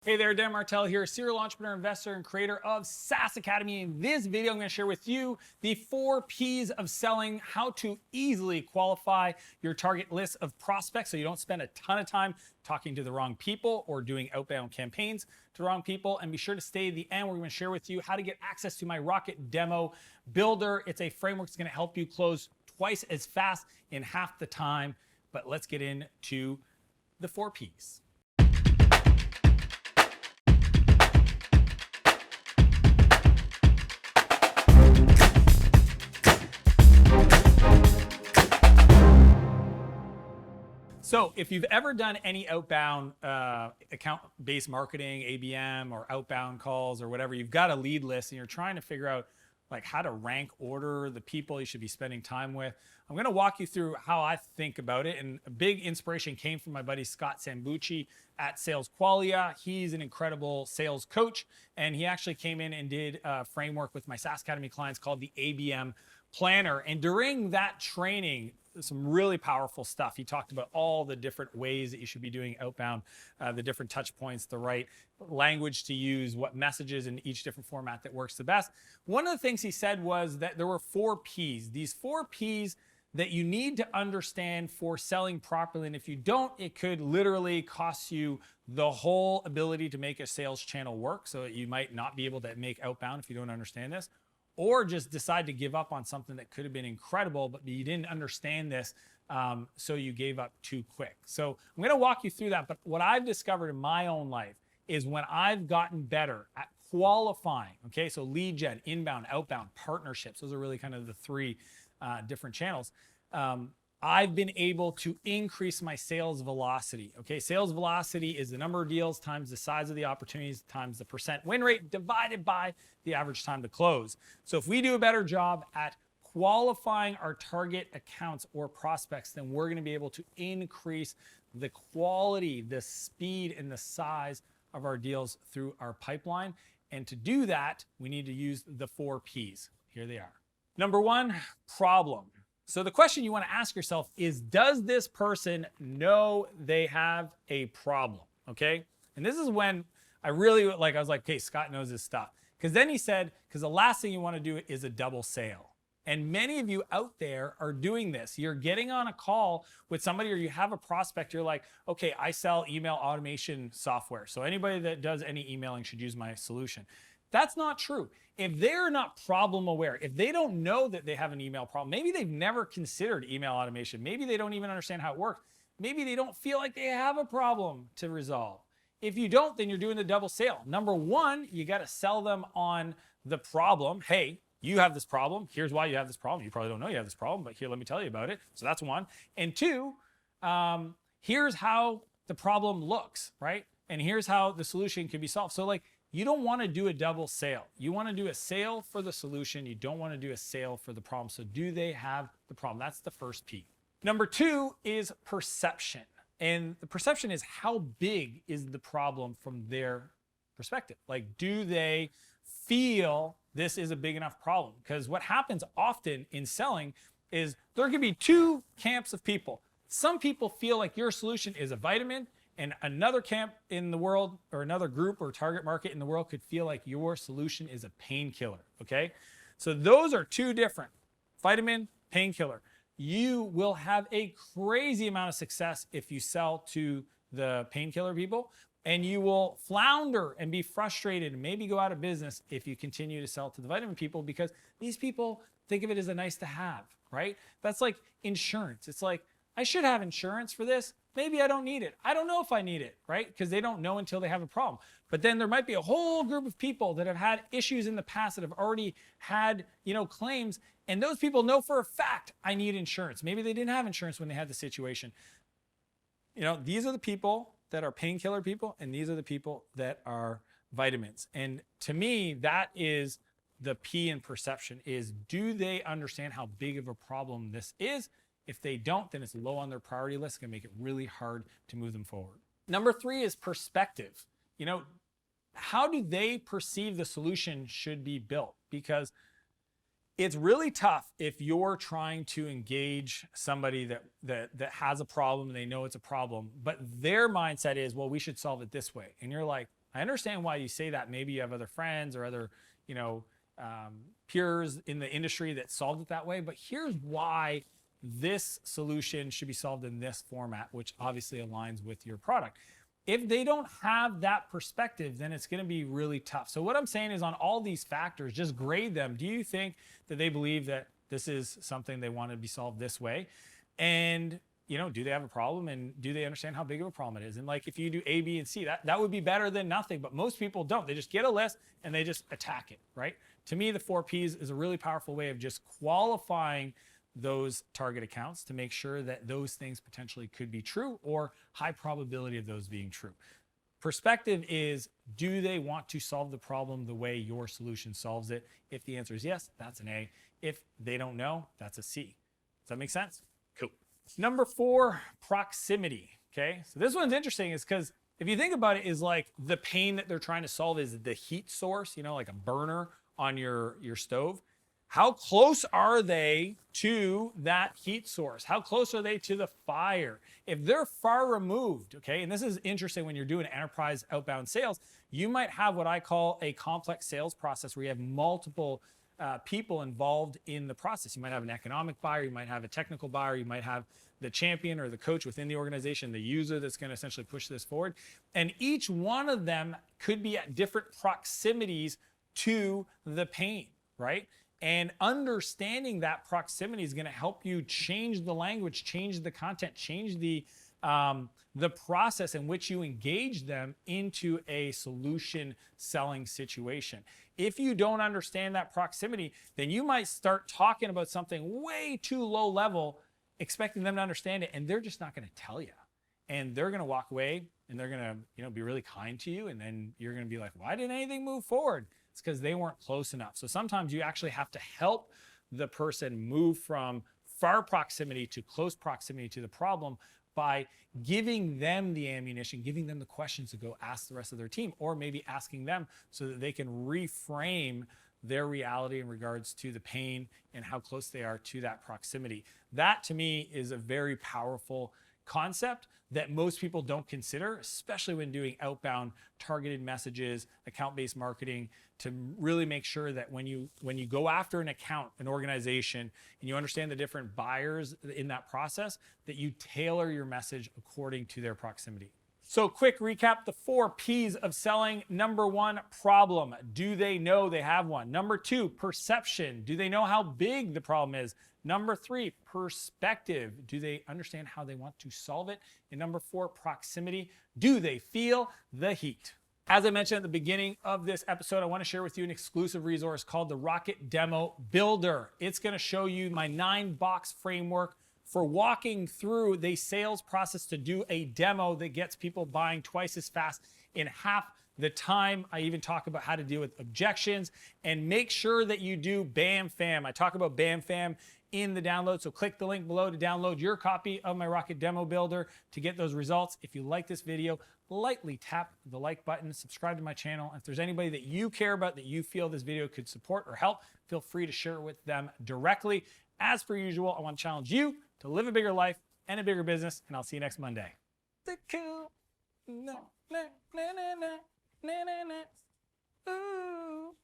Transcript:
Hey there, Dan Martell here, serial entrepreneur, investor, and creator of SaaS Academy. In this video, I'm going to share with you the 4 P's of selling, how to easily qualify your target list of prospects so you don't spend a ton of time talking to the wrong people or doing outbound campaigns to the wrong people. And be sure to stay at the end where we're going to share with you how to get access to my Rocket Demo Builder. It's a framework that's going to help you close twice as fast in half the time. But let's get into the 4 P's. So if you've ever done any outbound account-based marketing, ABM, or outbound calls or whatever, you've got a lead list and you're trying to figure out like how to rank order the people you should be spending time with. I'm going to walk you through how I think about it. And a big inspiration came from my buddy Scott Sambucci at Sales Qualia. He's an incredible sales coach, and he actually came in and did a framework with my SaaS Academy clients called the ABM Planner. And during that training, some really powerful stuff. He talked about all the different ways that you should be doing outbound, the different touch points, the right language to use, what messages in each different format that works the best. One of the things he said was that there were 4 P's. These 4 P's that you need to understand for selling properly. And if you don't, it could literally cost you the whole ability to make a sales channel work. So you might not be able to make outbound if you don't understand this, or just decide to give up on something that could have been incredible, but you didn't understand this, so you gave up too quick. So I'm going to walk you through that. But what I've discovered in my own life is when I've gotten better at qualifying, okay, so lead gen, inbound, outbound, partnerships, those are really kind of the 3 different channels. I've been able to increase my sales velocity. Okay, sales velocity is the number of deals times the size of the opportunities times the percent win rate divided by the average time to close. So if we do a better job at qualifying our target accounts or prospects, then we're going to be able to increase the quality, the speed, and the size of our deals through our pipeline. And to do that, we need to use the 4 P's. Here they are. Number 1, problem. So the question you want to ask yourself is, does this person know they have a problem? Okay. And this is when I was like, okay, Scott knows his stuff. Because then he said, because the last thing you want to do is a double sale. And many of you out there are doing this. You're getting on a call with somebody, or you have a prospect. You're like, okay, I sell email automation software, so anybody that does any emailing should use my solution. That's not true. If they're not problem aware, if they don't know that they have an email problem, maybe they've never considered email automation, maybe they don't even understand how it works, maybe they don't feel like they have a problem to resolve. If you don't, then you're doing the double sale. Number 1, you got to sell them on the problem. Hey, you have this problem. Here's why you have this problem. You probably don't know you have this problem, but here, let me tell you about it. So that's 1. And 2, here's how the problem looks, right? And here's how the solution can be solved. So like, you don't want to do a double sale. You want to do a sale for the solution. You don't want to do a sale for the problem. So do they have the problem? That's the first P. Number 2 is perception. And the perception is, how big is the problem from their perspective? Like, do they feel this is a big enough problem? Because what happens often in selling is there can be 2 camps of people. Some people feel like your solution is a vitamin, and another camp in the world, or another group or target market in the world, could feel like your solution is a painkiller, okay? So those are 2 different, vitamin, painkiller. You will have a crazy amount of success if you sell to the painkiller people, and you will flounder and be frustrated and maybe go out of business if you continue to sell to the vitamin people, because these people think of it as a nice to have, right? That's like insurance. It's like, I should have insurance for this. Maybe I don't need it. I don't know if I need it, right? Because they don't know until they have a problem. But then there might be a whole group of people that have had issues in the past, that have already had, claims. And those people know for a fact, I need insurance. Maybe they didn't have insurance when they had the situation. These are the people that are painkiller people, and these are the people that are vitamins. And to me, that is the P in perception, is, do they understand how big of a problem this is? If they don't, then it's low on their priority list. It's going to make it really hard to move them forward. Number 3 is perspective. How do they perceive the solution should be built? Because it's really tough if you're trying to engage somebody that has a problem and they know it's a problem, but their mindset is, well, we should solve it this way. And you're like, I understand why you say that. Maybe you have other friends or other, you know, peers in the industry that solved it that way. But here's why this solution should be solved in this format, which obviously aligns with your product. If they don't have that perspective, then it's going to be really tough. So what I'm saying is, on all these factors, just grade them. Do you think that they believe that this is something they want to be solved this way? And, you know, do they have a problem, and do they understand how big of a problem it is? And like, if you do A, B, and C, that would be better than nothing. But most people don't. They just get a list and they just attack it, right? To me, the 4 Ps is a really powerful way of just qualifying those target accounts to make sure that those things potentially could be true, or high probability of those being true. Perspective is, do they want to solve the problem the way your solution solves it? If the answer is yes, that's an A. If they don't know, that's a C. Does that make sense? Cool. Number 4, proximity. Okay, so this one's interesting, is because if you think about it, is like the pain that they're trying to solve is the heat source, you know, like a burner on your stove. How close are they to that heat source? How close are they to the fire? If they're far removed, okay, and this is interesting when you're doing enterprise outbound sales, you might have what I call a complex sales process where you have multiple people involved in the process. You might have an economic buyer, you might have a technical buyer, you might have the champion or the coach within the organization, the user that's going to essentially push this forward. And each one of them could be at different proximities to the pain, right? And understanding that proximity is going to help you change the language, change the content, change the process in which you engage them into a solution selling situation. If you don't understand that proximity, then you might start talking about something way too low level, expecting them to understand it, and they're just not going to tell you. And they're going to walk away, and they're going to, you know, be really kind to you, and then you're going to be like, why didn't anything move forward? It's because they weren't close enough. So sometimes you actually have to help the person move from far proximity to close proximity to the problem by giving them the ammunition, giving them the questions to go ask the rest of their team, or maybe asking them so that they can reframe their reality in regards to the pain and how close they are to that proximity. That, to me, is a very powerful concept that most people don't consider, especially when doing outbound targeted messages, account-based marketing, to really make sure that when you go after an account, an organization, and you understand the different buyers in that process, that you tailor your message according to their proximity. So quick recap, the 4 Ps of selling. Number 1, problem. Do they know they have one? Number 2, perception. Do they know how big the problem is? Number 3, perspective. Do they understand how they want to solve it? And number 4, proximity. Do they feel the heat? As I mentioned at the beginning of this episode, I want to share with you an exclusive resource called the Rocket Demo Builder. It's going to show you my 9-box framework for walking through the sales process to do a demo that gets people buying twice as fast in half the time. I even talk about how to deal with objections, and make sure that you do BAM FAM. I talk about BAM FAM in the download, so click the link below to download your copy of my Rocket Demo Builder to get those results. If you like this video, lightly tap the like button, subscribe to my channel. If there's anybody that you care about that you feel this video could support or help, feel free to share it with them directly. As per usual, I want to challenge you to live a bigger life and a bigger business, and I'll see you next Monday. Ooh.